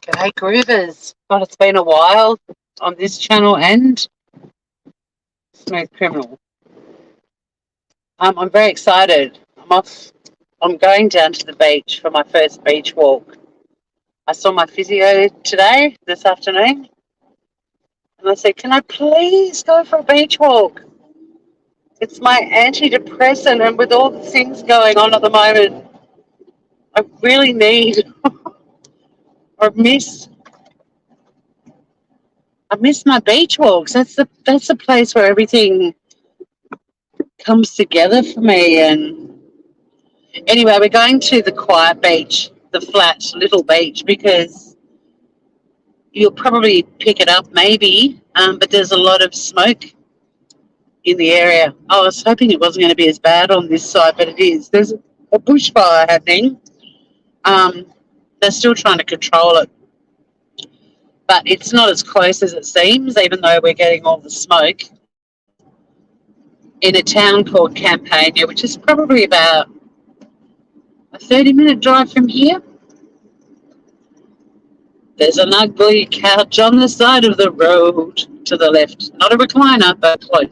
Hey Groovers, God, it's been a while on this channel and Smooth Criminal. I'm very excited. I'm going down to the beach for my first beach walk. I saw my physio this afternoon, and I said, "Can I please go for a beach walk? It's my antidepressant, and with all the things going on at the moment, I really need or I miss my beach walks. That's the place where everything comes together for me." And anyway, we're going to the quiet beach, the flat little beach, because you'll probably pick it up maybe, but there's a lot of smoke in the area. I was hoping it wasn't going to be as bad on this side, but it is. There's a bushfire happening. Um, they're still trying to control it, but it's not as close as it seems, even though we're getting all the smoke. In a town called Campania, which is probably about a 30-minute drive from here, there's an ugly couch on the side of the road to the left. Not a recliner, but close.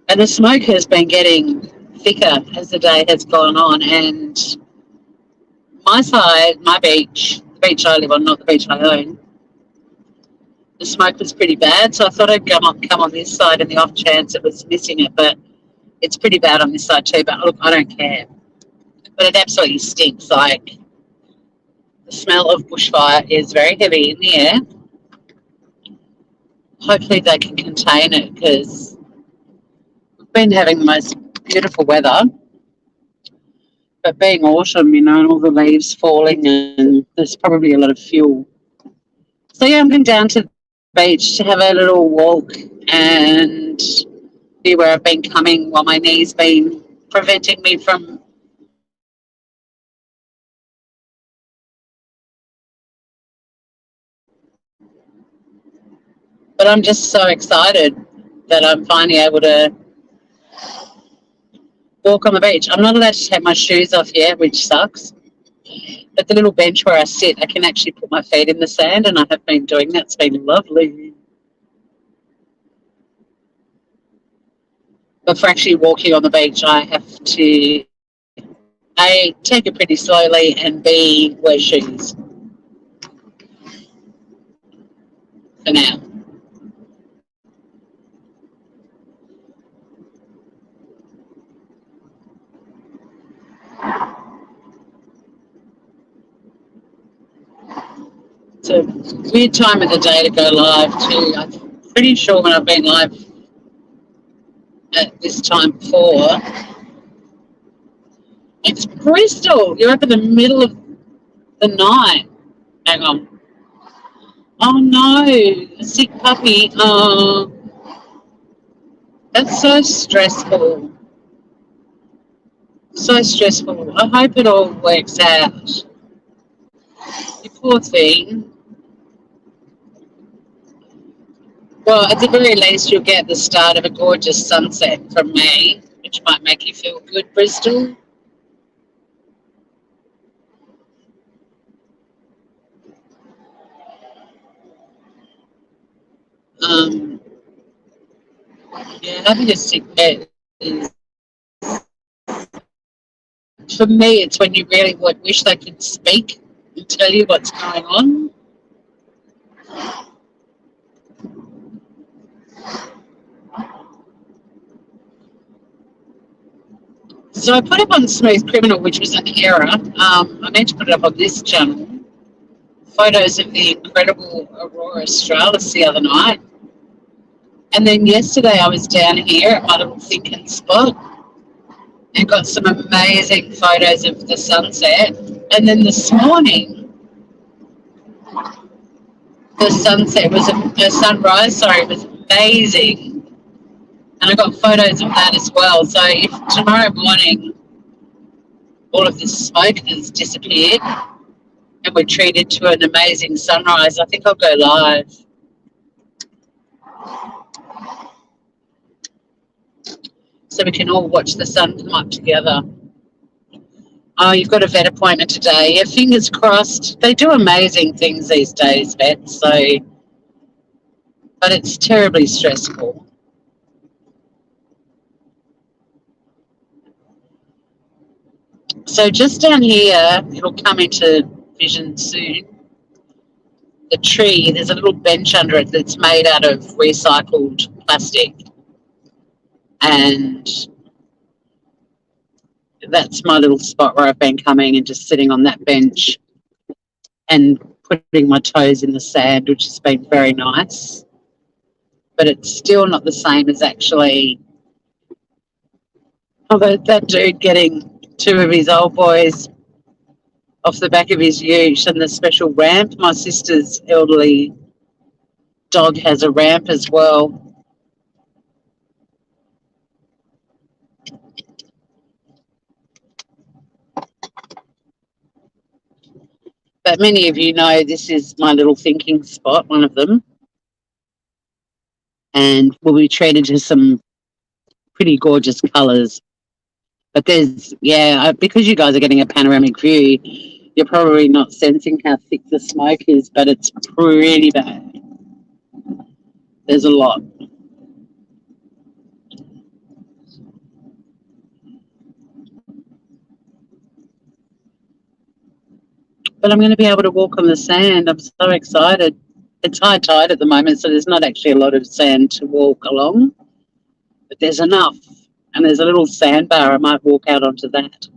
And the smoke has been getting thicker as the day has gone on. And my side, my beach, the beach I live on, not the beach I own, the smoke was pretty bad. So I thought I'd come on this side in the off chance it was missing it. But it's pretty bad on this side too. But look, I don't care. But it absolutely stinks. Like, the smell of bushfire is very heavy in the air. Hopefully they can contain it, because we've been having the most beautiful weather, but being autumn, and all the leaves falling, and there's probably a lot of fuel. So yeah, I'm going down to the beach to have a little walk and see where I've been coming while my knee's been preventing me from. But I'm just so excited that I'm finally able to walk on the beach. I'm not allowed to take my shoes off yet, which sucks. But the little bench where I sit, I can actually put my feet in the sand, and I have been doing that. It's been lovely. But for actually walking on the beach, I have to A, take it pretty slowly, and B, wear shoes for now. It's a weird time of the day to go live too. I'm pretty sure when I've been live at this time before, it's Bristol. You're up in the middle of the night. Hang on. Oh no, a sick puppy. Oh, that's so stressful. So stressful. I hope it all works out. You poor thing. Well, at the very least, you'll get the start of a gorgeous sunset from me, which might make you feel good, Bristol. Um, yeah, having a sick pet is, for me, it's when you really wish they could speak and tell you what's going on. So I put up on Smooth Criminal, which was an error. I meant to put it up on this channel. Photos of the incredible Aurora Australis the other night. And then yesterday I was down here at my little thinking spot and got some amazing photos of the sunset. And then this morning, the sunrise, was amazing. And I got photos of that as well. So if tomorrow morning all of this smoke has disappeared and we're treated to an amazing sunrise, I think I'll go live. So we can all watch the sun come up together. Oh, you've got a vet appointment today. Yeah, fingers crossed. They do amazing things these days, vets. So, but it's terribly stressful. So just down here, it'll come into vision soon. The tree, there's a little bench under it that's made out of recycled plastic, and that's my little spot where I've been coming and just sitting on that bench and putting my toes in the sand, which has been very nice. But it's still not the same as actually, although that dude getting two of his old boys off the back of his ute and the special ramp. My sister's elderly dog has a ramp as well. But many of you know this is my little thinking spot, one of them. And we'll be treated to some pretty gorgeous colours. But there's, because you guys are getting a panoramic view, you're probably not sensing how thick the smoke is, but it's pretty bad. There's a lot. But I'm going to be able to walk on the sand. I'm so excited. It's high tide at the moment, so there's not actually a lot of sand to walk along, but there's enough. And there's a little sandbar. I might walk out onto that.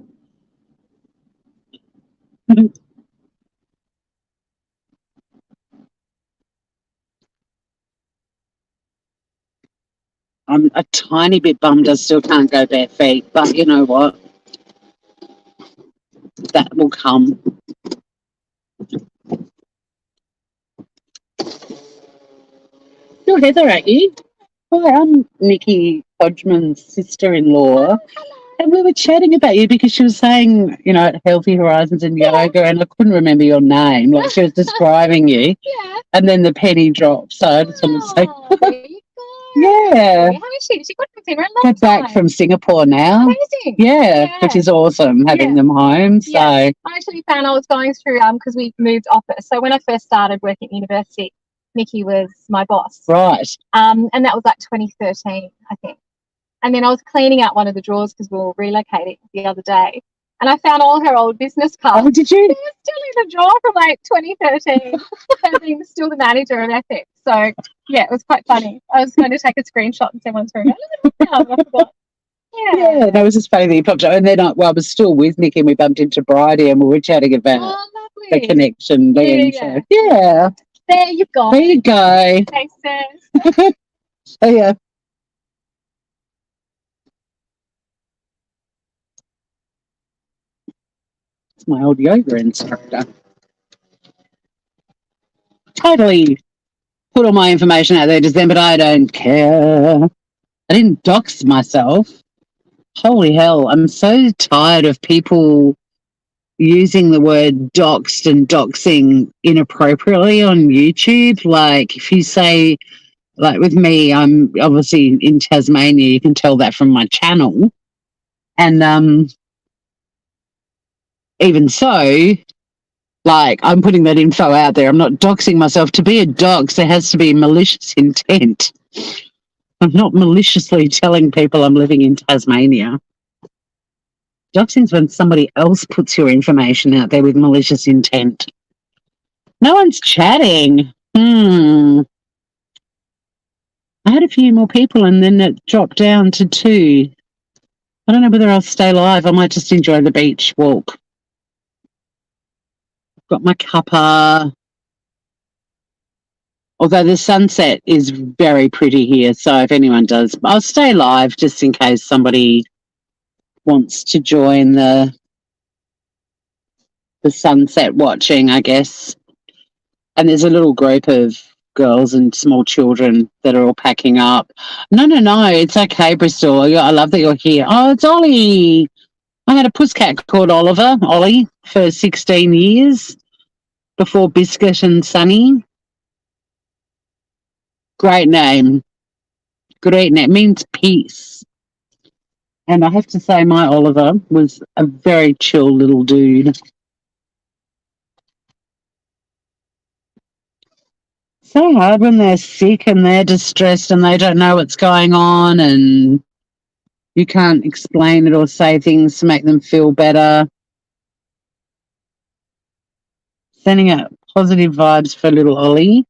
I'm a tiny bit bummed I still can't go bare feet, but you know what? That will come. You're Heather, aren't you? Hi, I'm Nikki Hodgman's sister-in-law. And we were chatting about you because she was saying, Healthy Horizons and yoga, and I couldn't remember your name. Like she was describing you. Yeah. And then the penny dropped. So I just wanted to say, there you go. Yeah. How is she? She couldn't see her in a long Got back time. from Singapore now. Amazing. Yeah, which is awesome having them home. So I actually found I was going through because we moved office. So when I first started working at university, Nikki was my boss. Right. And that was like 2013, I think. And then I was cleaning out one of the drawers because we were relocating the other day. And I found all her old business cards. Oh, did you? They were still in the drawer from like 2013, her being still the manager of Ethics. So, yeah, it was quite funny. I was going to take a screenshot and send one to her. I forgot. Yeah, that was just funny that you popped up. And then I was still with Nick and we bumped into Bridie and we were chatting about the connection then. So, yeah. There you go. There you go. Thanks, sis. Oh, yeah. It's my old yoga instructor. Totally put all my information out there just then, but I don't care. I didn't dox myself. Holy hell, I'm so tired of people using the word doxed and doxing inappropriately on YouTube. Like if you say, like with me, I'm obviously in Tasmania, you can tell that from my channel. And even so, like I'm putting that info out there. I'm not doxing myself. To be a dox, there has to be malicious intent. I'm not maliciously telling people I'm living in Tasmania. Doxing is when somebody else puts your information out there with malicious intent. No one's chatting. I had a few more people and then it dropped down to 2. I don't know whether I'll stay live. I might just enjoy the beach walk. Got my cuppa. Although the sunset is very pretty here, so if anyone does, I'll stay live just in case somebody wants to join the sunset watching, I guess. And there's a little group of girls and small children that are all packing up. No, it's okay, Bristol. I love that you're here. Oh, it's Ollie. I had a pusscat called Ollie, for 16 years before Biscuit and Sunny. Great name. Great name. It means peace. And I have to say, my Oliver was a very chill little dude. So hard when they're sick and they're distressed and they don't know what's going on and you can't explain it or say things to make them feel better. Sending out positive vibes for little Ollie.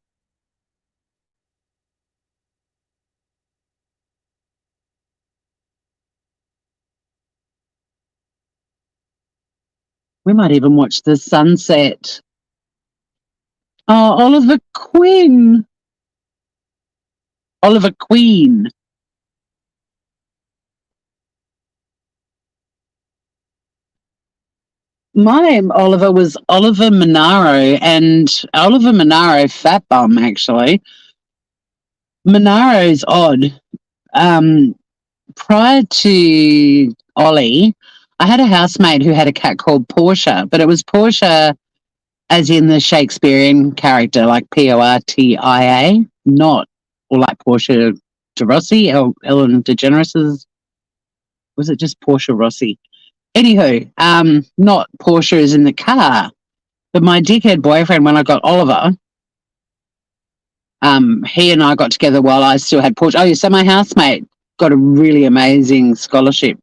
We might even watch the sunset. Oh, Oliver Queen. Oliver Queen. My name, Oliver, was Oliver Monaro, and Oliver Monaro, fat bum, actually. Monaro's odd. Prior to Ollie, I had a housemate who had a cat called Portia, but it was Portia as in the Shakespearean character, like Portia, not or like Portia de Rossi, Ellen DeGeneres'. Was it just Portia Rossi? Anywho, not Portia is in the car, but my dickhead boyfriend, when I got Oliver, he and I got together while I still had Portia. Oh, yeah, so my housemate got a really amazing scholarship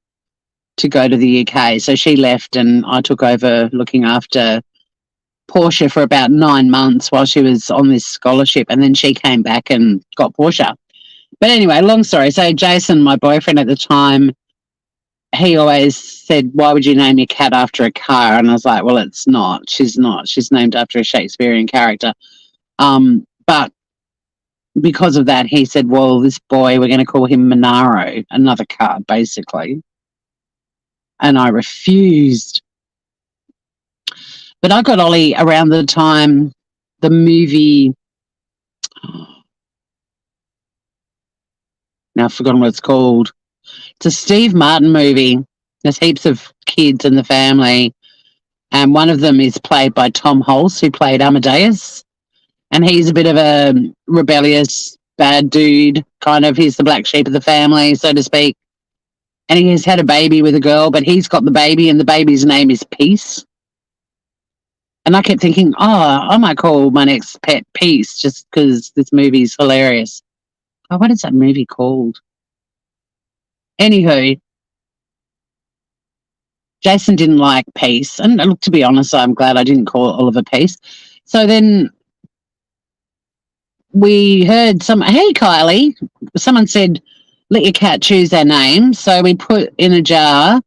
to go to the UK. So she left and I took over looking after Portia for about 9 months while she was on this scholarship. And then she came back and got Portia. But anyway, long story. So Jason, my boyfriend at the time, he always said, why would you name your cat after a car? And I was like, well, it's not. She's not. She's named after a Shakespearean character. But because of that, he said, well, this boy, we're going to call him Monaro, another car, basically. And I refused. But I got Ollie around the time the movie, now I've forgotten what it's called. It's a Steve Martin movie. There's heaps of kids in the family. And one of them is played by Tom Hulce, who played Amadeus. And he's a bit of a rebellious, bad dude, kind of. He's the black sheep of the family, so to speak. And he has had a baby with a girl, but he's got the baby, and the baby's name is Peace. And I kept thinking, oh, I might call my next pet Peace just because this movie's hilarious. Oh, what is that movie called? Anywho, Jason didn't like Peace. And look, to be honest, I'm glad I didn't call Oliver Peace. So then we heard hey, Kylie, someone said, let your cat choose their name. So we put in a jar,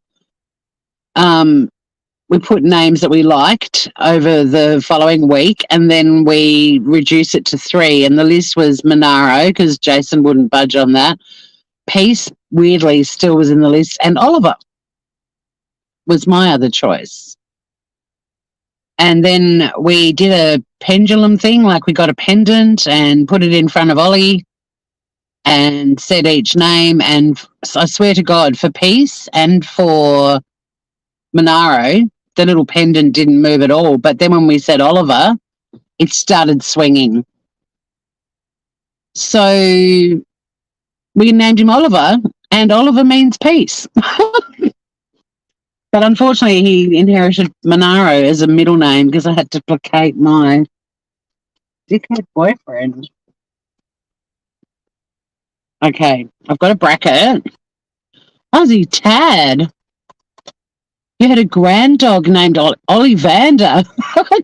we put names that we liked over the following week, and then we reduced it to 3. And the list was Monaro, because Jason wouldn't budge on that. Peace, weirdly, still was in the list. And Oliver was my other choice. And then we did a pendulum thing, like we got a pendant and put it in front of Ollie and said each name. And I swear to God, for Peace and for Monaro, the little pendant didn't move at all. But then when we said Oliver, it started swinging. So we named him Oliver, and Oliver means peace. But unfortunately, he inherited Monaro as a middle name because I had to placate my dickhead boyfriend. Okay, I've got a bracket. Aussie Tad. You had a grand dog named Ollivander.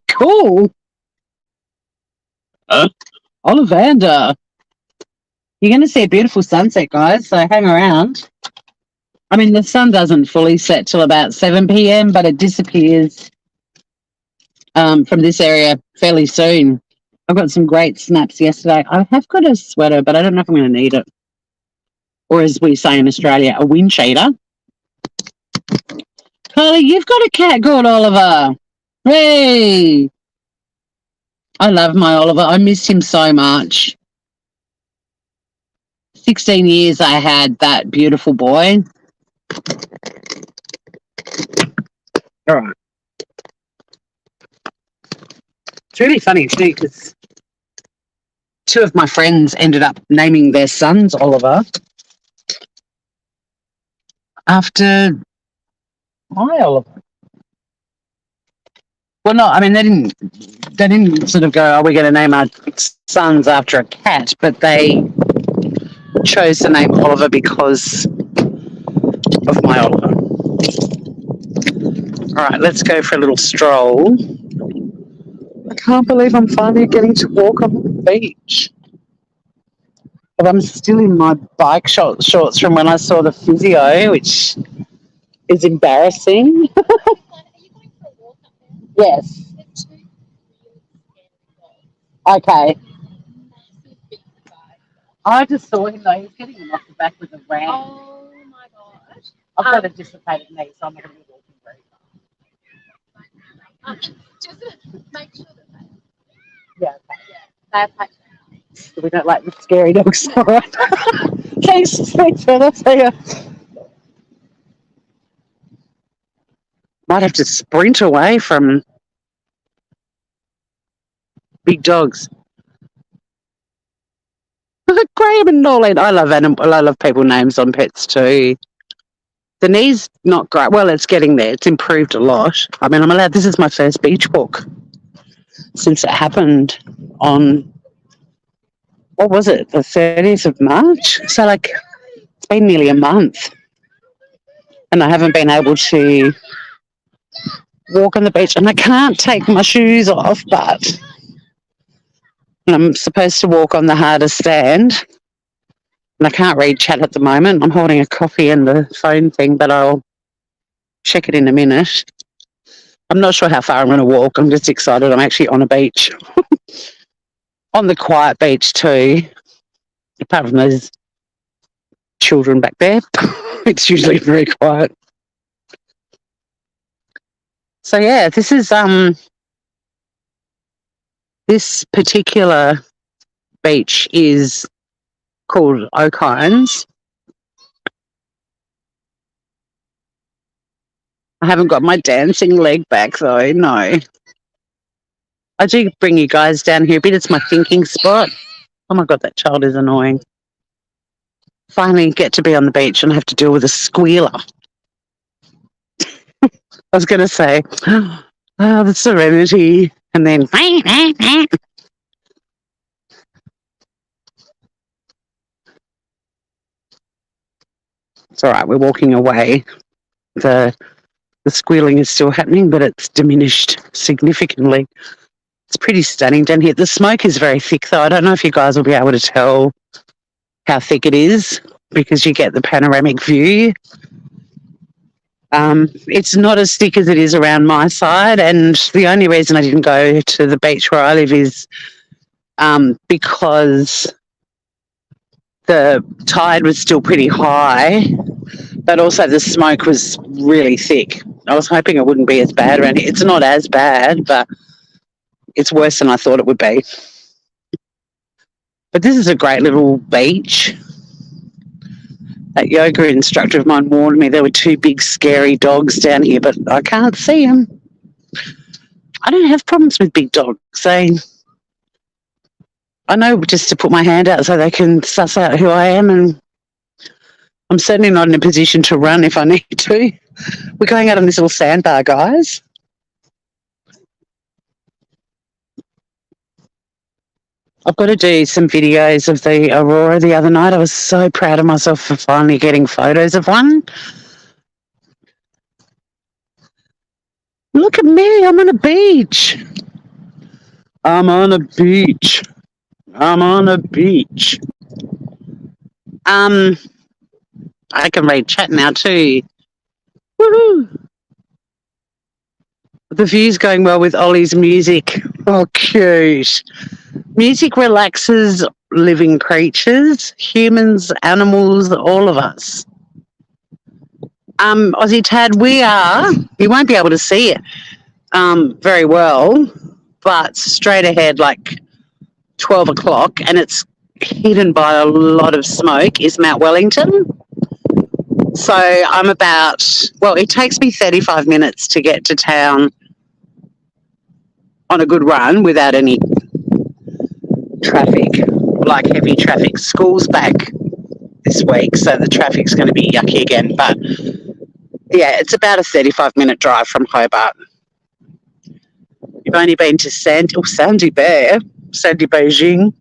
Cool. Ollivander. You're going to see a beautiful sunset, guys, so hang around. I mean, the sun doesn't fully set till about 7 p.m., but it disappears from this area fairly soon. I've got some great snaps yesterday. I have got a sweater, but I don't know if I'm going to need it. Or as we say in Australia, a wind cheater. Carly, you've got a cat called Oliver. Hey! I love my Oliver. I miss him so much. 16 years I had that beautiful boy. All right. It's really funny too because 2 of my friends ended up naming their sons Oliver. after my Oliver. Well, no, I mean they didn't sort of go, "Oh, we're going to name our sons after a cat," but they chose the name Oliver because of my Oliver. All right, let's go for a little stroll. I can't believe I'm finally getting to walk on the beach. But I'm still in my bike shorts from when I saw the physio, which is embarrassing. Yes. Okay. I just saw him though. He's getting him off the back with a ram. Oh my gosh. I've got a dislocated knee, so I'm not going to be walking very far. Just make sure that Yeah. they're patched. We don't like the scary dogs. All right. Thanks, fella. See ya. Might have to sprint away from big dogs. Graham and Norland. I love people names on pets too. The knee's not great. Well, it's getting there. It's improved a lot. I mean, I'm allowed. This is my first beach walk since it happened on, what was it, the 30th of March? So, like, it's been nearly a month. And I haven't been able to walk on the beach. And I can't take my shoes off, but I'm supposed to walk on the hardest stand. And I can't read chat at the moment. I'm holding a coffee and the phone thing, but I'll check it in a minute. I'm not sure how far I'm going to walk. I'm just excited. I'm actually on a beach. On the quiet beach too. Apart from those children back there. It's usually very quiet. So yeah, this is this particular beach is called Oakines. I haven't got my dancing leg back though, no. I do bring you guys down here a bit. It's my thinking spot. Oh my God, that child is annoying. Finally get to be on the beach and have to deal with a squealer. I was going to say, oh, the serenity. And then, it's all right, we're walking away. The squealing is still happening, but it's diminished significantly. It's pretty stunning down here. The smoke is very thick, though. I don't know if you guys will be able to tell how thick it is because you get the panoramic view. It's not as thick as it is around my side, and the only reason I didn't go to the beach where I live is because the tide was still pretty high, but also the smoke was really thick. I was hoping it wouldn't be as bad around here. It's not as bad, but it's worse than I thought it would be. But this is a great little beach. That yoga instructor of mine warned me there were two big scary dogs down here, but I can't see them. I don't have problems with big dogs. I know just to put my hand out so they can suss out who I am, and I'm certainly not in a position to run if I need to. We're going out on this little sandbar, guys. I've got to do some videos of the aurora the other night. I was so proud of myself for finally getting photos of one. Look at me, I'm on a beach. I'm on a beach. I'm on a beach. I can read chat now too. Woohoo! The view's going well with Ollie's music. Oh, cute. Music relaxes living creatures, humans, animals, all of us. Aussie Tad, we are, you won't be able to see it very well, but straight ahead, like 12 o'clock, and it's hidden by a lot of smoke, is Mount Wellington. So I'm about, well, it takes me 35 minutes to get to town on a good run without any traffic, like heavy traffic. School's back this week, so the traffic's going to be yucky again. But yeah, it's about a 35-minute drive from Hobart. You've only been to Sandy Beijing,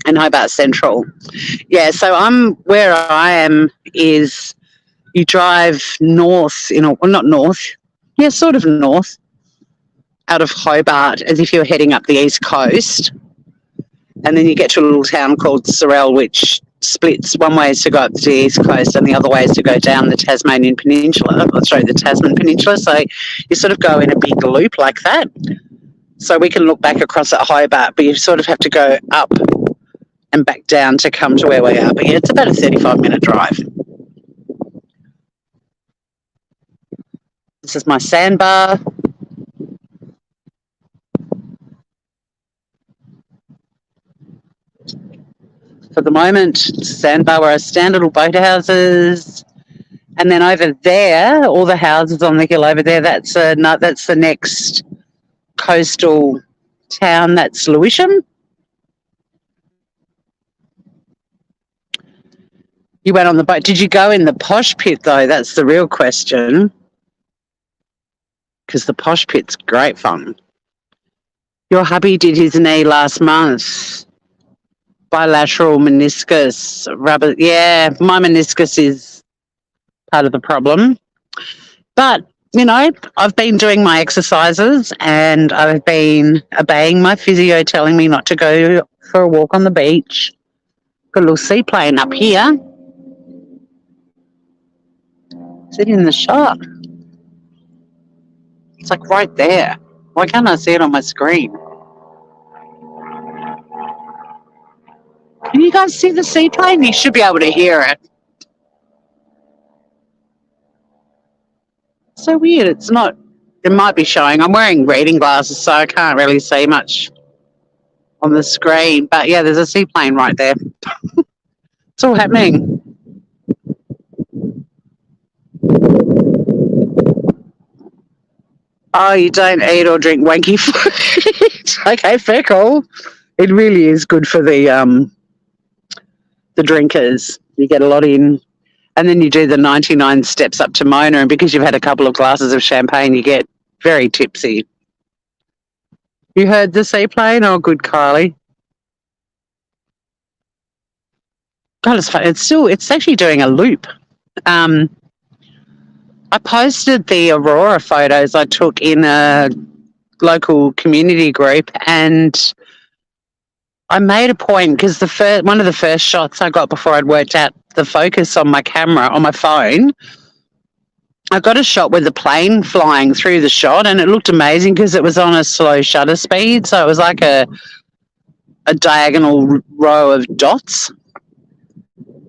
and Hobart Central. Yeah, so where I am is you drive north, not north, yeah, sort of north, out of Hobart as if you're heading up the east coast. And then you get to a little town called Sorell, which splits. One way is to go up to the east coast and the other way is to go down the Tasmanian Peninsula, the Tasman Peninsula. So you sort of go in a big loop like that. So we can look back across at Hobart, but you sort of have to go up and back down to come to where we are. But yeah, it's about a 35-minute drive. This is my sandbar. For the moment, sandbar where I stand, little boathouses. And then over there, all the houses on the hill over there, that's the next coastal town. That's Lewisham. You went on the boat. Did you go in the posh pit, though? That's the real question. Because the posh pit's great fun. Your hubby did his knee last month. Bilateral meniscus rubber. Yeah, my meniscus is part of the problem. But, I've been doing my exercises and I've been obeying my physio telling me not to go for a walk on the beach. Got a little seaplane up here. Is it in the shot? It's like right there. Why can't I see it on my screen? Can you guys see the seaplane? You should be able to hear it. So weird. It might be showing. I'm wearing reading glasses, so I can't really see much on the screen. But yeah, there's a seaplane right there. It's all happening. Oh, you don't eat or drink wanky food. Okay, fair call. It really is good for the drinkers. You get a lot in. And then you do the 99 steps up to Mona, and because you've had a couple of glasses of champagne, you get very tipsy. You heard the seaplane? Oh, good, Kylie. God, it's fun. It's actually doing a loop. I posted the Aurora photos I took in a local community group, and I made a point because one of the first shots I got before I'd worked out the focus on my camera on my phone, I got a shot with the plane flying through the shot, and it looked amazing because it was on a slow shutter speed, so it was like a diagonal row of dots.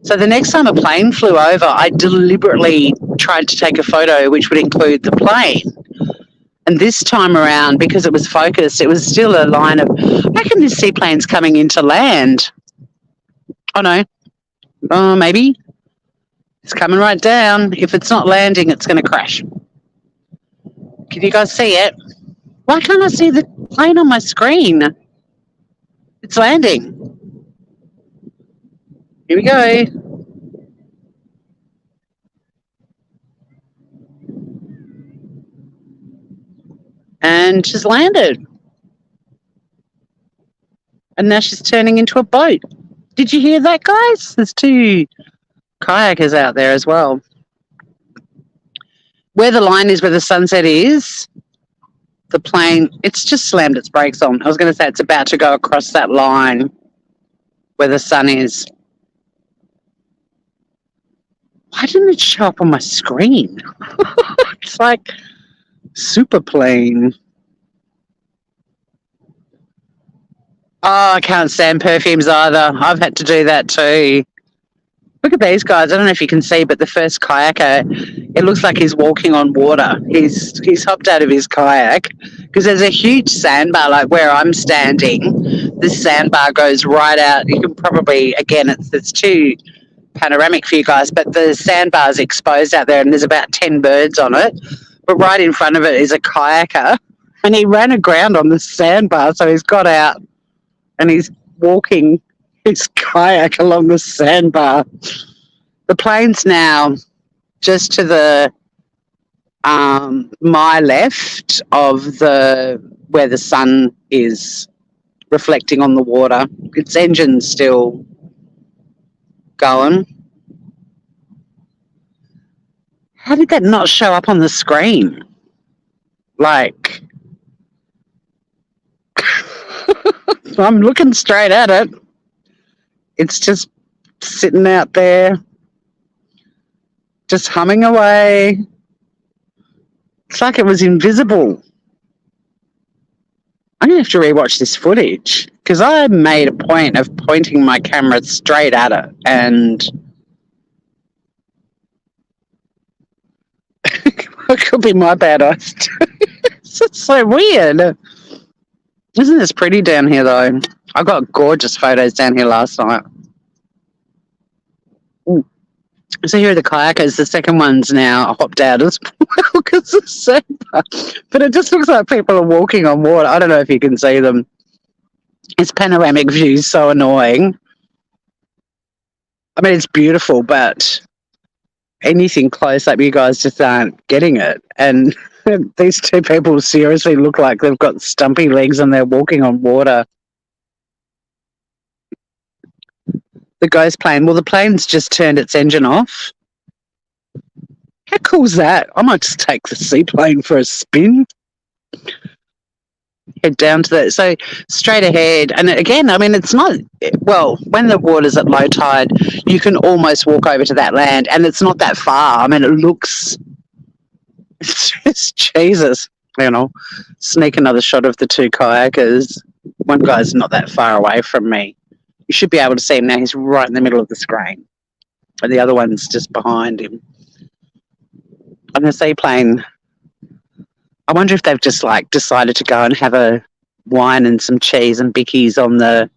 So the next time a plane flew over, I deliberately tried to take a photo which would include the plane. And this time around, because it was focused, it was still a line of, I reckon this seaplane's coming into land. Oh, no. Oh, maybe. It's coming right down. If it's not landing, it's going to crash. Can you guys see it? Why can't I see the plane on my screen? It's landing. Here we go. And she's landed. And now she's turning into a boat. Did you hear that, guys? There's 2 kayakers out there as well. Where the line is, where the sunset is, the plane, it's just slammed its brakes on. I was going to say it's about to go across that line where the sun is. Why didn't it show up on my screen? It's like super plane. Oh, I can't stand perfumes either. I've had to do that too. Look at these guys. I don't know if you can see, but the first kayaker, it looks like he's walking on water. He's hopped out of his kayak because there's a huge sandbar like where I'm standing. This sandbar goes right out. You can probably, again, it's too panoramic for you guys, but the sandbar's exposed out there and there's about 10 birds on it. But right in front of it is a kayaker and he ran aground on the sandbar, so he's got out and he's walking his kayak along the sandbar. The plane's now just to the my left of the where the sun is reflecting on the water. Its engine's still going. How did that not show up on the screen? Like, I'm looking straight at it. It's just sitting out there, just humming away. It's like it was invisible. I'm going to have to rewatch this footage because I made a point of pointing my camera straight at it, and it could be my bad eyes. It's so weird. Isn't this pretty down here, though? I got gorgeous photos down here last night. Ooh. So here are the kayakers. The second one's now hopped out as well because of the sandbar. But it just looks like people are walking on water. I don't know if you can see them. It's panoramic view, so annoying. I mean, it's beautiful, but anything close up, you guys just aren't getting it. And these two people seriously look like they've got stumpy legs and they're walking on water. The ghost plane. Well, the plane's just turned its engine off. How cool is that? I might just take the seaplane for a spin. Head down to that. So straight ahead. And again, I mean, it's not, well, when the water's at low tide, you can almost walk over to that land and it's not that far. I mean, it looks, it's just Jesus. You know, sneak another shot of the two kayakers. One guy's not that far away from me. You should be able to see him now. He's right in the middle of the screen. And the other one's just behind him. On the seaplane, I wonder if they've just like decided to go and have a wine and some cheese and bickies on the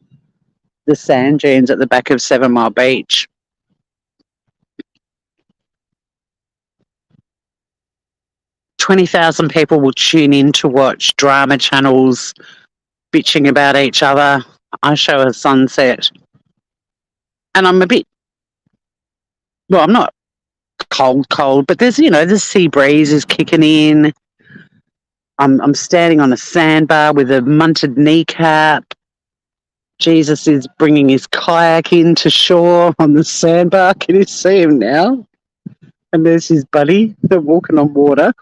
sand dunes at the back of 7 Mile Beach. $20,000 people will tune in to watch drama channels bitching about each other. I show a sunset. And I'm a bit, well, I'm not cold, but there's, you know, the sea breeze is kicking in. I'm standing on a sandbar with a munted kneecap. Jesus is bringing his kayak into shore on the sandbar. Can you see him now? And there's his buddy. They're walking on water.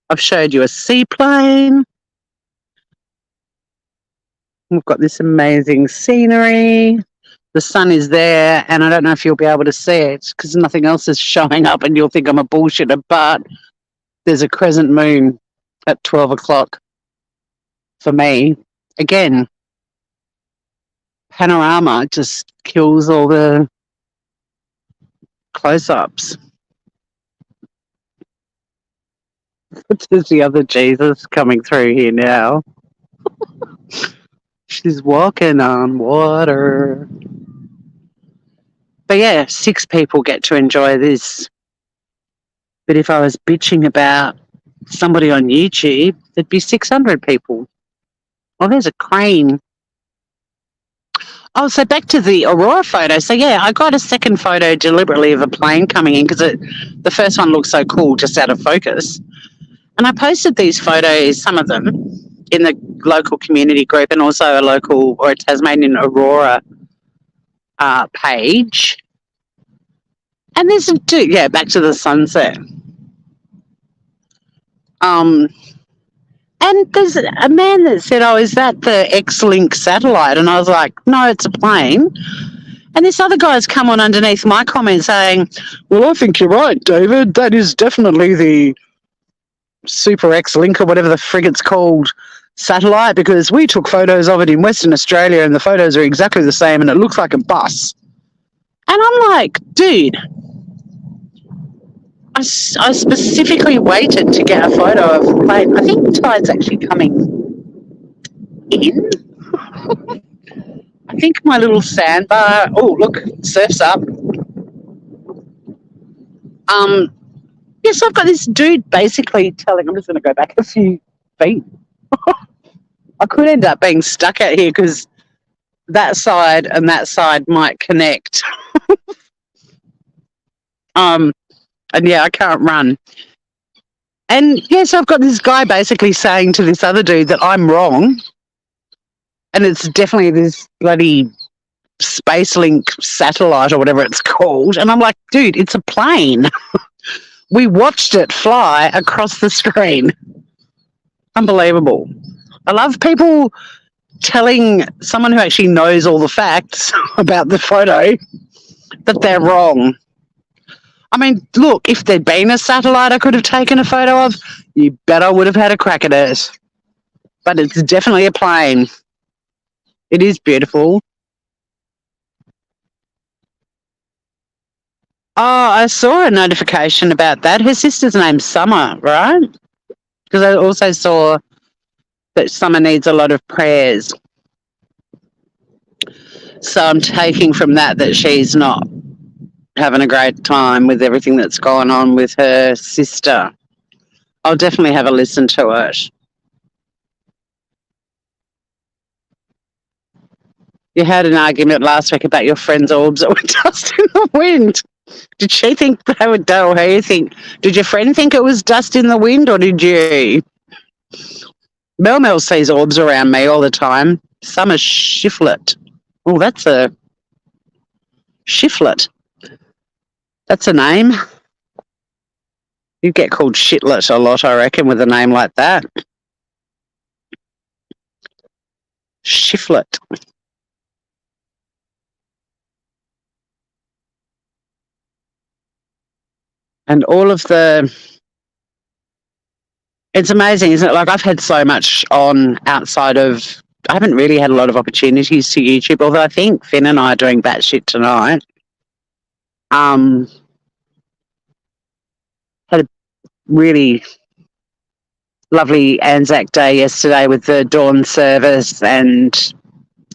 I've showed you a seaplane. We've got this amazing scenery. The sun is there, and I don't know if you'll be able to see it because nothing else is showing up and you'll think I'm a bullshitter, but there's a crescent moon at 12 o'clock for me. Again, panorama just kills all the close-ups. There's the other Jesus coming through here now. She's walking on water. But yeah, 6 people get to enjoy this. But if I was bitching about somebody on YouTube, there'd be 600 people. Oh, there's a crane. Oh, so back to the Aurora photo. So yeah, I got a second photo deliberately of a plane coming in because the first one looked so cool just out of focus. And I posted these photos, some of them, in the local community group and also a local or a Tasmanian Aurora page. And there's some two, yeah, back to the sunset. And there's a man that said, oh, is that the X-Link satellite? And I was like, no, it's a plane. And this other guy's come on underneath my comment saying, well, I think you're right, David. That is definitely the Super X-Link or whatever the frigate's called satellite because we took photos of it in Western Australia and the photos are exactly the same and it looks like a bus. And I'm like, dude, I specifically waited to get a photo of the plane. I think the tide's actually coming in. I think my little sandbar, oh, look, surf's up. Yes, I've got this dude basically telling, I'm just going to go back a few feet. I could end up being stuck out here because that side and that side might connect. And yeah, I can't run. And yes, I've got this guy basically saying to this other dude that I'm wrong. And it's definitely this bloody SpaceLink satellite or whatever it's called. And I'm like, dude, it's a plane. We watched it fly across the screen. Unbelievable. I love people telling someone who actually knows all the facts about the photo that they're wrong. I mean, look, if there'd been a satellite I could have taken a photo of, you bet I would have had a crack at it. But it's definitely a plane. It is beautiful. Oh, I saw a notification about that. Her sister's name's Summer, right? Because I also saw that Summer needs a lot of prayers. So I'm taking from that she's not having a great time with everything that's gone on with her sister. I'll definitely have a listen to it. You had an argument last week about your friend's orbs that were dust in the wind. Did she think they were dull? How do you think? Did your friend think it was dust in the wind, or did you? Mel sees orbs around me all the time. Summer shiflet. Oh, that's a shiflet. That's a name. You get called shitlet a lot, I reckon, with a name like that. Shiflet. And all of the... It's amazing, isn't it? Like, I've had so much on outside of... I haven't really had a lot of opportunities to YouTube, although I think Finn and I are doing batshit tonight. Had a really lovely Anzac Day yesterday with the dawn service and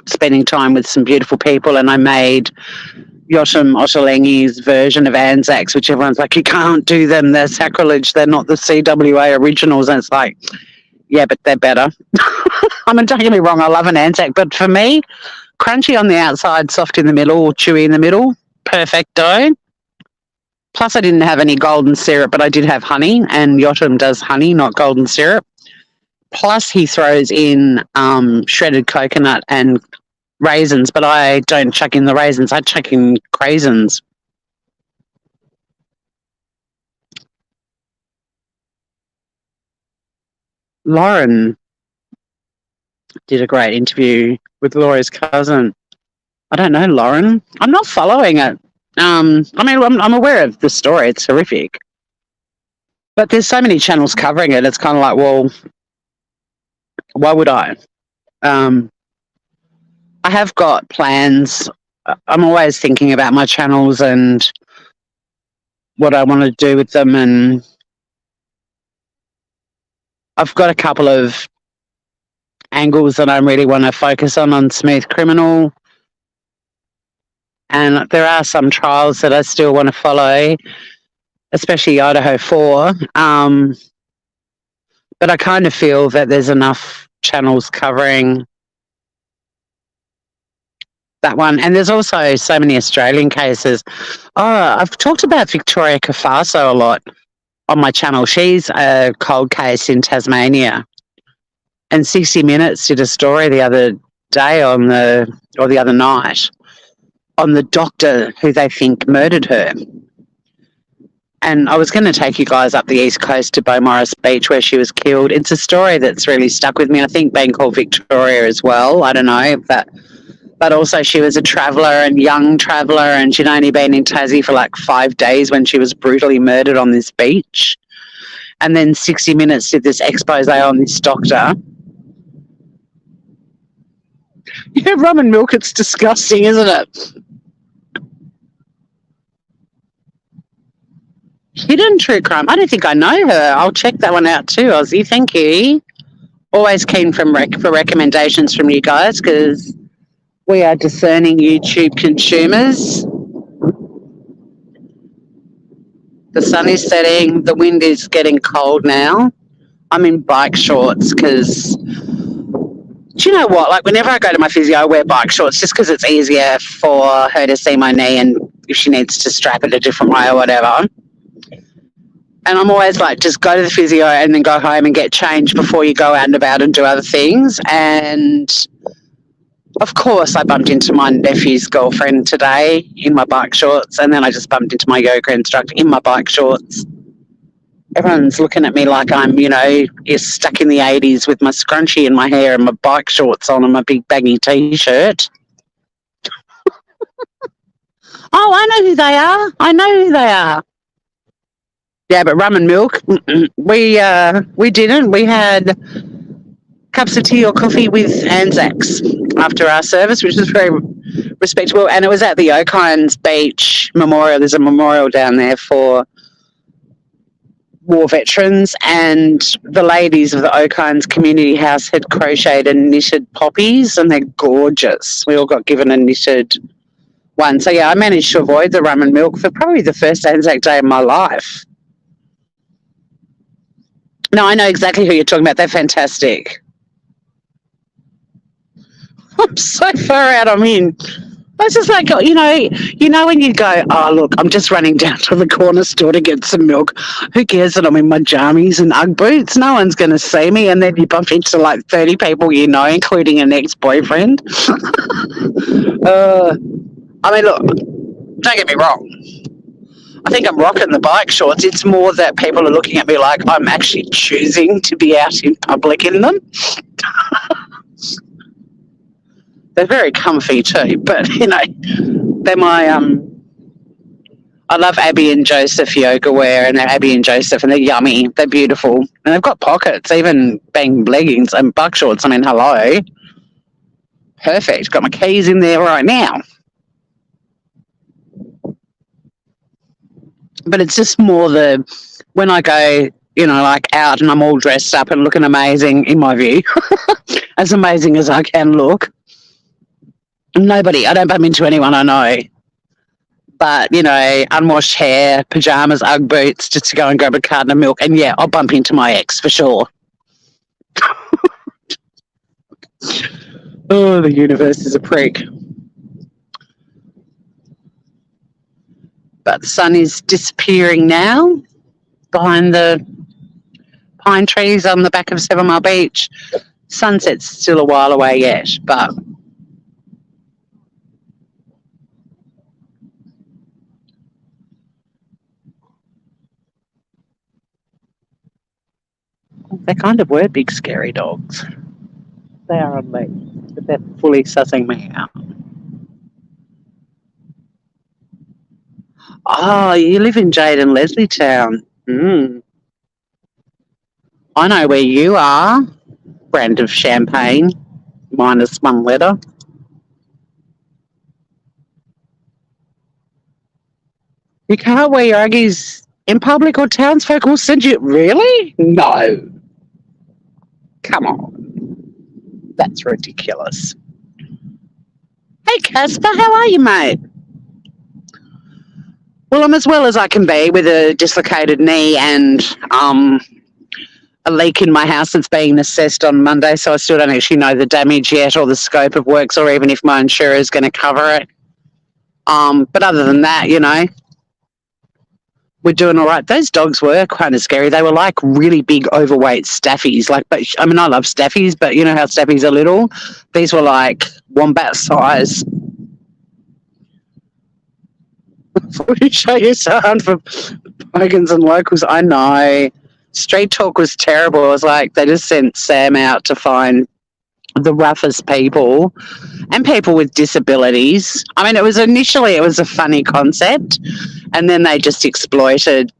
spending time with some beautiful people, and I made Yotam Ottolenghi's version of Anzacs, which everyone's like, you can't do them, they're sacrilege, they're not the CWA originals. And it's like, yeah, but they're better. I mean, don't get me wrong, I love an Anzac, but for me, crunchy on the outside, soft in the middle, or chewy in the middle, perfecto. Plus, I didn't have any golden syrup, but I did have honey, and Yotam does honey, not golden syrup. Plus, he throws in shredded coconut and raisins, but I don't chuck in the raisins. I chuck in craisins. Lauren did a great interview with Laura's cousin. I don't know, Lauren. I'm not following it. I mean, I'm aware of the story. It's horrific. But there's so many channels covering it. It's kind of like, well, why would I? I have got plans. I'm always thinking about my channels and what I want to do with them. And I've got a couple of angles that I really want to focus on Smooth Criminal. And there are some trials that I still want to follow, especially Idaho 4. But I kind of feel that there's enough channels covering that one. And there's also so many Australian cases. Oh, I've talked about Victoria Cafaso a lot on my channel. She's a cold case in Tasmania. And 60 Minutes did a story the other day or the other night on the doctor who they think murdered her. And I was going to take you guys up the east coast to Beaumaris Beach where she was killed. It's a story that's really stuck with me. I think being called Victoria as well. I don't know. But also she was a traveller and young traveller, and she'd only been in Tassie for like 5 days when she was brutally murdered on this beach. And then 60 Minutes did this expose on this doctor. Yeah, rum and milk, it's disgusting, isn't it? Hidden True Crime. I don't think I know her. I'll check that one out too, Ozzy. Thank you. Always keen for recommendations from you guys because we are discerning YouTube consumers. The sun is setting. The wind is getting cold now. I'm in bike shorts because, do do you know what? Like, whenever I go to my physio, I wear bike shorts just because it's easier for her to see my knee and if she needs to strap it a different way or whatever. And I'm always like, just go to the physio and then go home and get changed before you go out and about and do other things. And of course, I bumped into my nephew's girlfriend today in my bike shorts, and then I just bumped into my yoga instructor in my bike shorts. Everyone's looking at me like I'm, is stuck in the 80s with my scrunchie in my hair and my bike shorts on and my big baggy T-shirt. Oh, I know who they are. I know who they are. Yeah, but rum and milk, we didn't. We had cups of tea or coffee with Anzacs after our service, which was very respectable. And it was at the Okines Beach Memorial. There's a memorial down there for war veterans, and the ladies of the Okines Community House had crocheted and knitted poppies, and they're gorgeous. We all got given a knitted one. So, yeah, I managed to avoid the rum and milk for probably the first Anzac Day of my life. No, I know exactly who you're talking about. They're fantastic. I'm so far out I'm in. It's just like, when you go, oh, look, I'm just running down to the corner store to get some milk. Who cares that I'm in my jammies and Ugg boots? No one's going to see me. And then you bump into like 30 people including an ex-boyfriend. Look, don't get me wrong. I think I'm rocking the bike shorts. It's more that people are looking at me like I'm actually choosing to be out in public in them. They're very comfy too, but, they're my, I love Abby and Joseph yoga wear, and they're Abby and Joseph, and they're yummy. They're beautiful. And they've got pockets, even being leggings and buck shorts. I mean, hello. Perfect. Got my keys in there right now. But it's just more when I go, out and I'm all dressed up and looking amazing, in my view, as amazing as I can look. I don't bump into anyone I know. But, unwashed hair, pajamas, Ugg boots, just to go and grab a carton of milk. And, yeah, I'll bump into my ex for sure. Oh, the universe is a prick. But the sun is disappearing now behind the pine trees on the back of 7 Mile Beach. Sunset's still a while away yet, but they kind of were big scary dogs. They are on leash, but they're fully sussing me out. Oh, you live in Jade and Leslietown. I know where you are. Brand of champagne, minus 1 letter. You can't wear your Uggies in public or townsfolk will send you... Really? No. Come on. That's ridiculous. Hey, Casper, how are you, mate? Well, I'm as well as I can be with a dislocated knee and a leak in my house that's being assessed on Monday, so I still don't actually know the damage yet or the scope of works or even if my insurer is going to cover it. But other than that, we're doing all right. Those dogs were kind of scary. They were like really big, overweight staffies. I love staffies, but you know how staffies are little? These were like wombat size. Would you show your son for pagans and locals? I know. Street talk was terrible. It was like they just sent Sam out to find the roughest people and people with disabilities. I mean, it was a funny concept, and then they just exploited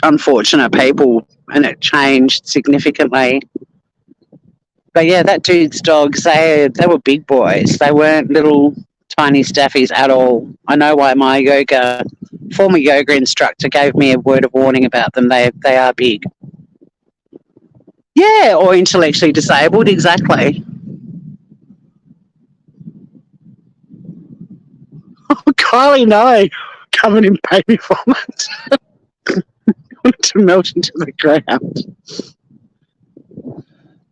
unfortunate people, and it changed significantly. But yeah, that dude's dogs, they were big boys. They weren't little tiny staffies at all. I know why my former yoga instructor gave me a word of warning about them. They are big. Yeah, or intellectually disabled, exactly. Oh, Kylie, no. Covered in baby vomit. To melt into the ground.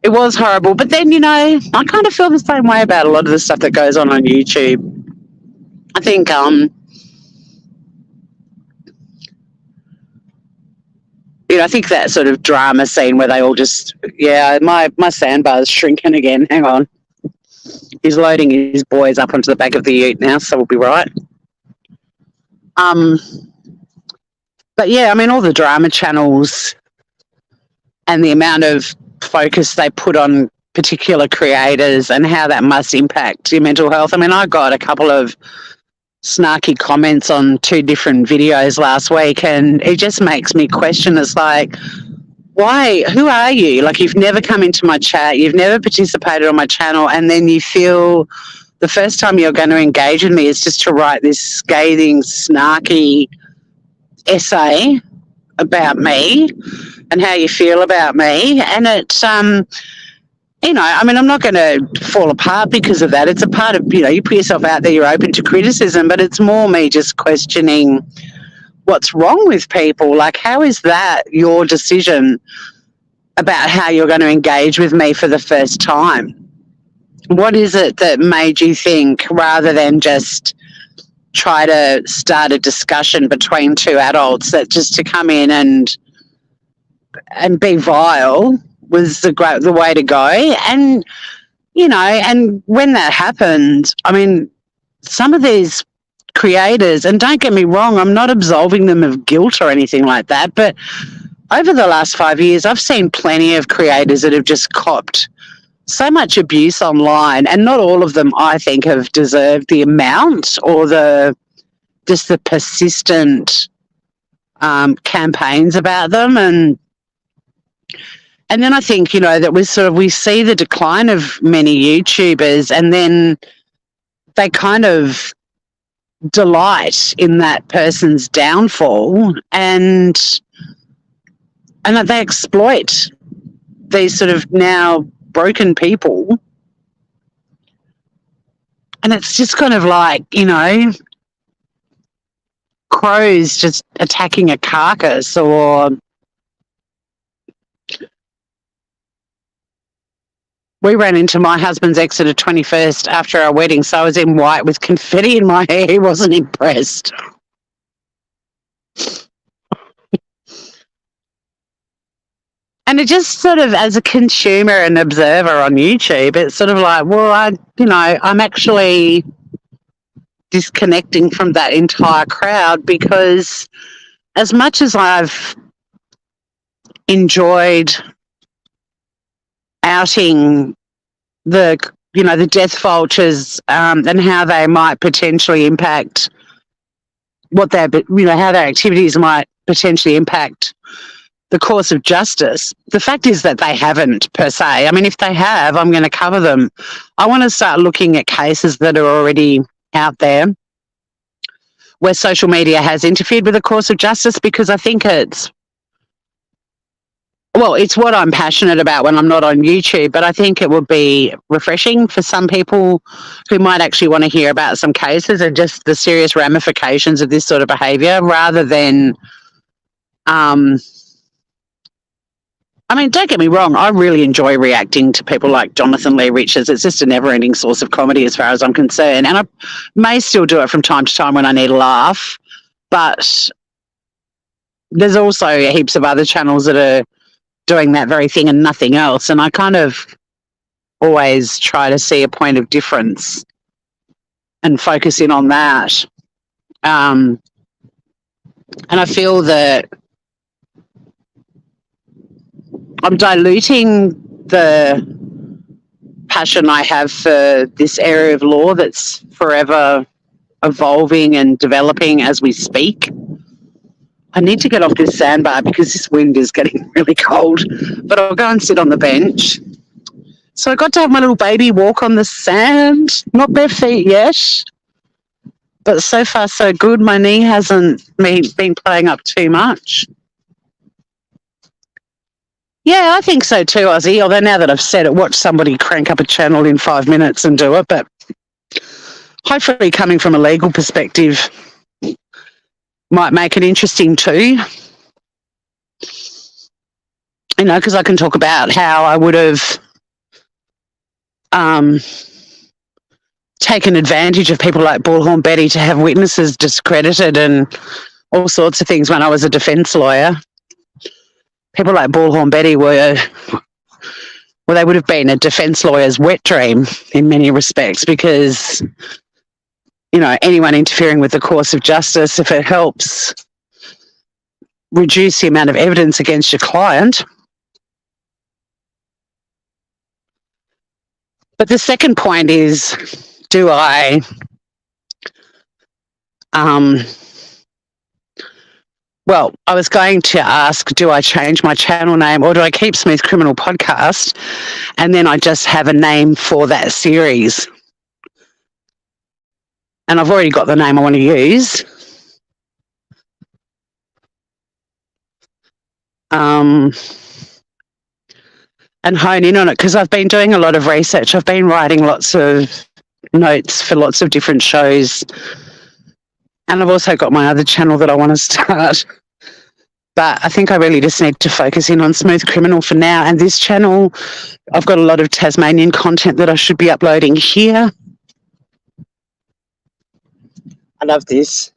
It was horrible. But then, I kind of feel the same way about a lot of the stuff that goes on YouTube. I think, I think that sort of drama scene where they all just, my sandbar's shrinking again. Hang on. He's loading his boys up onto the back of the ute now, so we'll be right. But yeah, I mean, all the drama channels and the amount of focus they put on particular creators and how that must impact your mental health. I mean, I got a couple of snarky comments on 2 different videos last week, and it just makes me question. It's like, why? Who are you? Like, you've never come into my chat, you've never participated on my channel, and then you feel the first time you're going to engage with me is just to write this scathing, snarky essay about me and how you feel about me. And it's, I mean, I'm not going to fall apart because of that. It's a part of, you put yourself out there, you're open to criticism, but it's more me just questioning what's wrong with people. Like, how is that your decision about how you're going to engage with me for the first time? What is it that made you think, rather than just try to start a discussion between 2 adults, that just to come in and be vile was the way to go? And, and when that happened, I mean, some of these creators, and don't get me wrong, I'm not absolving them of guilt or anything like that, but over the last 5 years, I've seen plenty of creators that have just copped so much abuse online, and not all of them, I think, have deserved the amount or the persistent campaigns about them. And then I think, that we see the decline of many YouTubers, and then they kind of delight in that person's downfall, and that they exploit these sort of now broken people. And it's just kind of like, crows just attacking a carcass. Or we ran into my husband's ex at a 21st after our wedding, so I was in white with confetti in my hair. He wasn't impressed. And it just sort of, as a consumer and observer on YouTube, it's sort of like, well, I'm actually disconnecting from that entire crowd, because as much as I've enjoyed outing the death vultures and how they might potentially impact how their activities might potentially impact the course of justice, the fact is that they haven't, per se. I mean, if they have, I'm going to cover them. I want to start looking at cases that are already out there where social media has interfered with the course of justice, because I think it's what I'm passionate about when I'm not on YouTube, but I think it would be refreshing for some people who might actually want to hear about some cases and just the serious ramifications of this sort of behaviour, rather than I mean, don't get me wrong, I really enjoy reacting to people like Jonathan Lee Richards. It's just a never-ending source of comedy as far as I'm concerned. And I may still do it from time to time when I need a laugh. But there's also heaps of other channels that are doing that very thing and nothing else. And I kind of always try to see a point of difference and focus in on that. And I feel that I'm diluting the passion I have for this area of law that's forever evolving and developing as we speak. I need to get off this sandbar because this wind is getting really cold, but I'll go and sit on the bench. So I got to have my little baby walk on the sand, not bare feet yet, but so far so good. My knee hasn't been playing up too much. Yeah, I think so too, Ozzy. Although now that I've said it, watch somebody crank up a channel in 5 minutes and do it. But hopefully coming from a legal perspective might make it interesting too. You know, because I can talk about how I would have taken advantage of people like Bullhorn Betty to have witnesses discredited and all sorts of things when I was a defence lawyer. People like Bullhorn Betty were, well, they would have been a defence lawyer's wet dream in many respects because, you know, anyone interfering with the course of justice, if it helps reduce the amount of evidence against your client. But the second point is, do I well, I was going to ask, do I change my channel name or do I keep Smooth Criminal Podcast and then I just have a name for that series? And I've already got the name I want to use. And hone in on it because I've been doing a lot of research. I've been writing lots of notes for lots of different shows. And I've also got my other channel that I want to start. But I think I really just need to focus in on Smooth Criminal for now. And this channel, I've got a lot of Tasmanian content that I should be uploading here. I love this.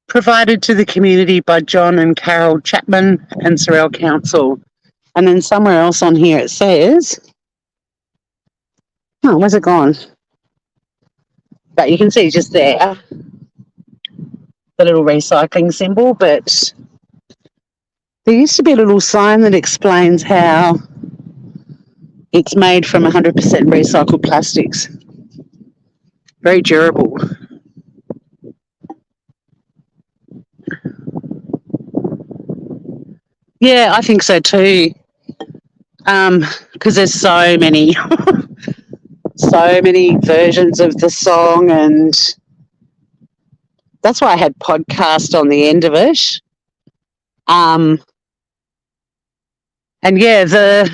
Provided to the community by John and Carol Chapman and Sorrel Council. And then somewhere else on here it says, oh, where's it gone? But you can see just there the little recycling symbol, but there used to be a little sign that explains how it's made from 100% recycled plastics. Very durable. Yeah, I think so too. Because there's so many, so many versions of the song, and that's why I had podcast on the end of it. And yeah, the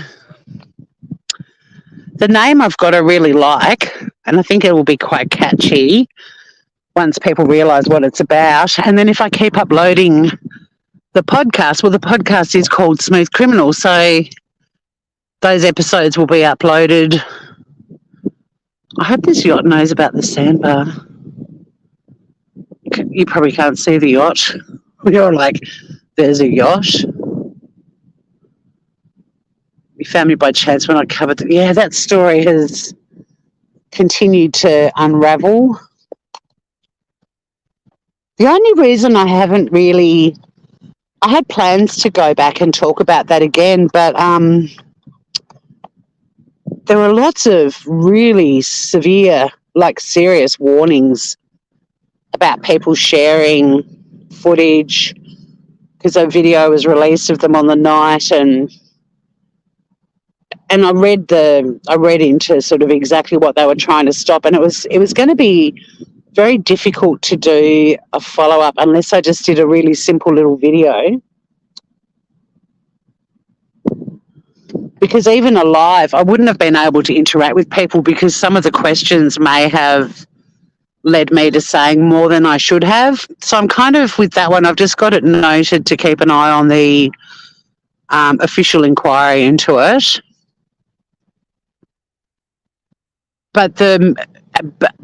name I've got I really like, and I think it will be quite catchy once people realise what it's about. And then if I keep uploading the podcast, well, the podcast is called Smooth Criminal, so those episodes will be uploaded. I hope this yacht knows about the sandbar. You probably can't see the yacht. You're like, there's a yacht. You found me by chance when I covered it. Yeah, that story has continued to unravel. The only reason I haven't really, I had plans to go back and talk about that again, but there were lots of really severe, like serious warnings about people sharing footage because a video was released of them on the night, and I read into sort of exactly what they were trying to stop, and it was going to be very difficult to do a follow-up unless I just did a really simple little video. Because even alive, I wouldn't have been able to interact with people because some of the questions may have led me to saying more than I should have. So I'm kind of, with that one, I've just got it noted to keep an eye on the official inquiry into it. But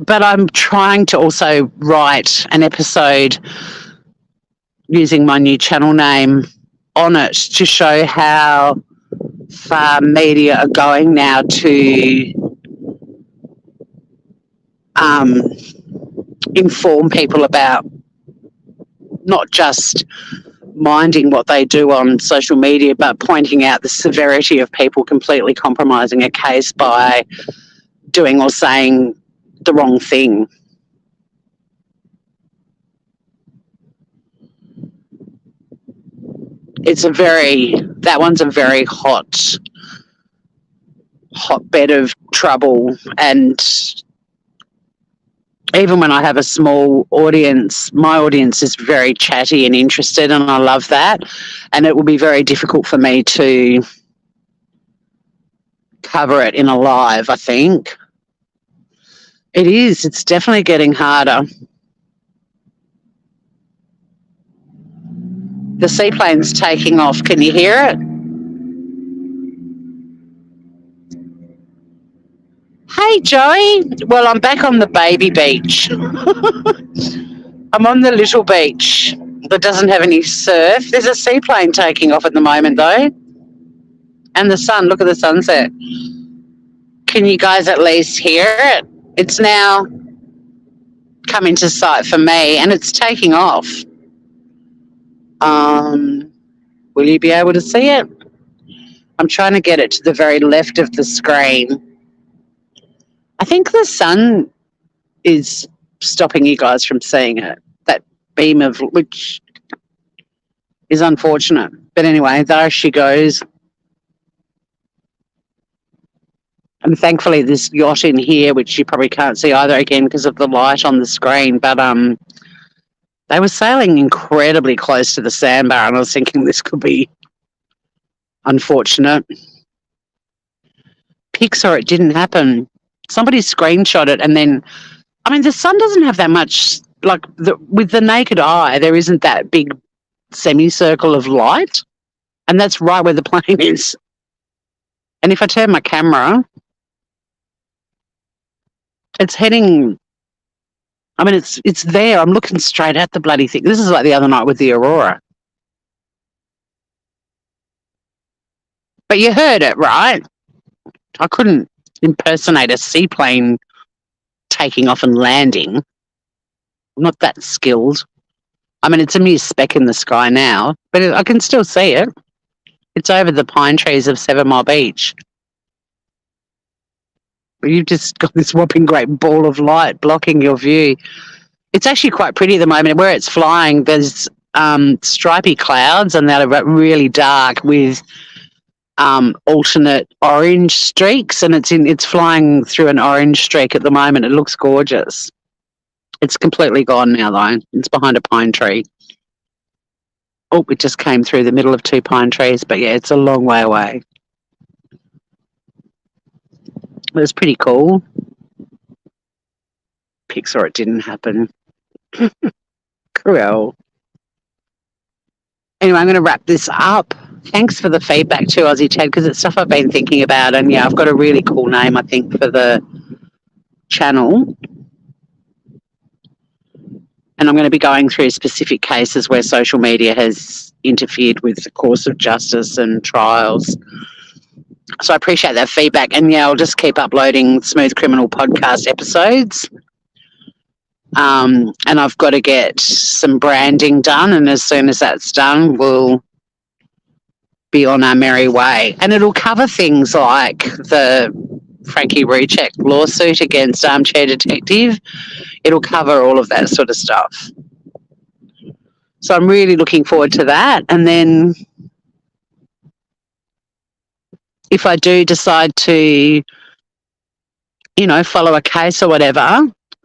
I'm trying to also write an episode using my new channel name on it to show how far media are going now to inform people about not just minding what they do on social media, but pointing out the severity of people completely compromising a case by doing or saying the wrong thing. That one's a very hotbed of trouble, and even when I have a small audience, my audience is very chatty and interested, and I love that, and it will be very difficult for me to cover it in a live, I think. It is. It's definitely getting harder. The seaplane's taking off. Can you hear it? Hey, Joey. Well, I'm back on the baby beach. I'm on the little beach that doesn't have any surf. There's a seaplane taking off at the moment, though. And the sun. Look at the sunset. Can you guys at least hear it? It's now come into sight for me, and it's taking off. Will you be able to see it? I'm trying to get it to the very left of the screen. I think the sun is stopping you guys from seeing it. That beam of which is unfortunate. But anyway, there she goes. And thankfully this yacht in here, which you probably can't see either again because of the light on the screen, but they were sailing incredibly close to the sandbar, and I was thinking this could be unfortunate. Pixar, it didn't happen. Somebody screenshot it, and then, I mean, the sun doesn't have that much, like, with the naked eye, there isn't that big semicircle of light, and that's right where the plane is. And if I turn my camera, it's heading, I mean, it's there. I'm looking straight at the bloody thing. This is like the other night with the aurora. But you heard it, right? I couldn't impersonate a seaplane taking off and landing. I'm not that skilled. I mean, it's a mere speck in the sky now, but I can still see it. It's over the pine trees of 7 Mile Beach. You've just got this whopping great ball of light blocking your view. It's actually quite pretty at the moment. Where it's flying, there's stripy clouds, and they're really dark with alternate orange streaks, and it's flying through an orange streak at the moment. It looks gorgeous. It's completely gone now, though. It's behind a pine tree. Oh, it just came through the middle of 2 pine trees, but yeah, it's a long way away. It was pretty cool. Pixar, it didn't happen. Cruel. Anyway, I'm going to wrap this up. Thanks for the feedback too, Aussie Ted, because it's stuff I've been thinking about. And yeah, I've got a really cool name, I think, for the channel. And I'm going to be going through specific cases where social media has interfered with the course of justice and trials. So I appreciate that feedback. And yeah, I'll just keep uploading Smooth Criminal podcast episodes. And I've got to get some branding done. And as soon as that's done, we'll be on our merry way. And it'll cover things like the Frankie Recheck lawsuit against Armchair Detective. It'll cover all of that sort of stuff. So I'm really looking forward to that. And then if I do decide to, you know, follow a case or whatever,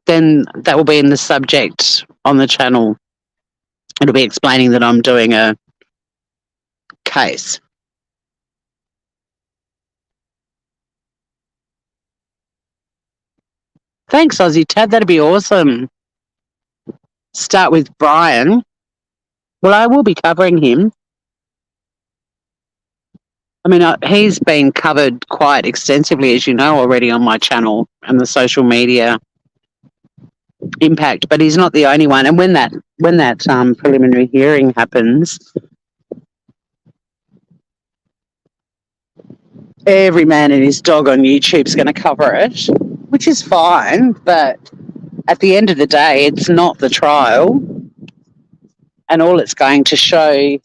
then that will be in the subject on the channel. It'll be explaining that I'm doing a case. Thanks, Aussie Tad. That'd be awesome. Start with Brian. Well, I will be covering him. I mean, he's been covered quite extensively, as you know, already on my channel and the social media impact, but he's not the only one. And when that preliminary hearing happens, every man and his dog on YouTube is going to cover it, which is fine. But at the end of the day, it's not the trial, and all it's going to show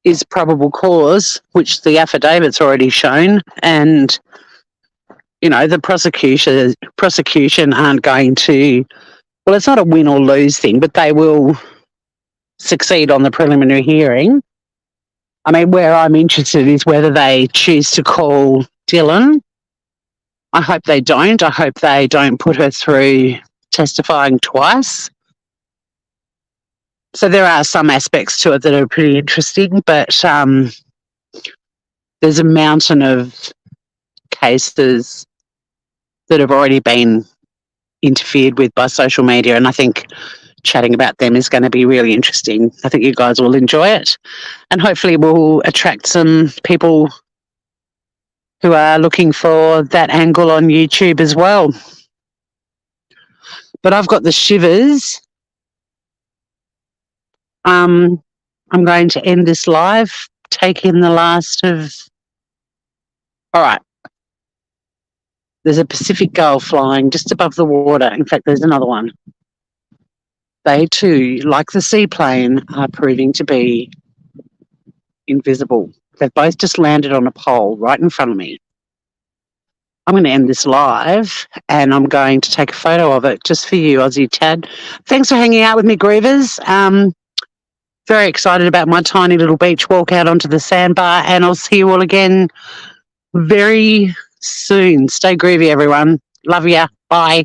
is probable cause, which the affidavit's already shown, and you know the prosecution aren't going to. Well, it's not a win or lose thing, but they will succeed on the preliminary hearing. I mean, where I'm interested is whether they choose to call Dylan. I hope they don't. I hope they don't put her through testifying twice. So there are some aspects to it that are pretty interesting, but there's a mountain of cases that have already been interfered with by social media, and I think chatting about them is going to be really interesting. I think you guys will enjoy it, and hopefully we'll attract some people who are looking for that angle on YouTube as well. But I've got the shivers. I'm going to end this live, take in the last of... All right. There's a Pacific gull flying just above the water. In fact, there's another one. They too, like the seaplane, are proving to be invisible. They've both just landed on a pole right in front of me. I'm going to end this live and I'm going to take a photo of it just for you, Aussie Tad. Thanks for hanging out with me, Grievers. Very excited about my tiny little beach walk out onto the sandbar, and I'll see you all again very soon. Stay groovy, everyone. Love ya. Bye.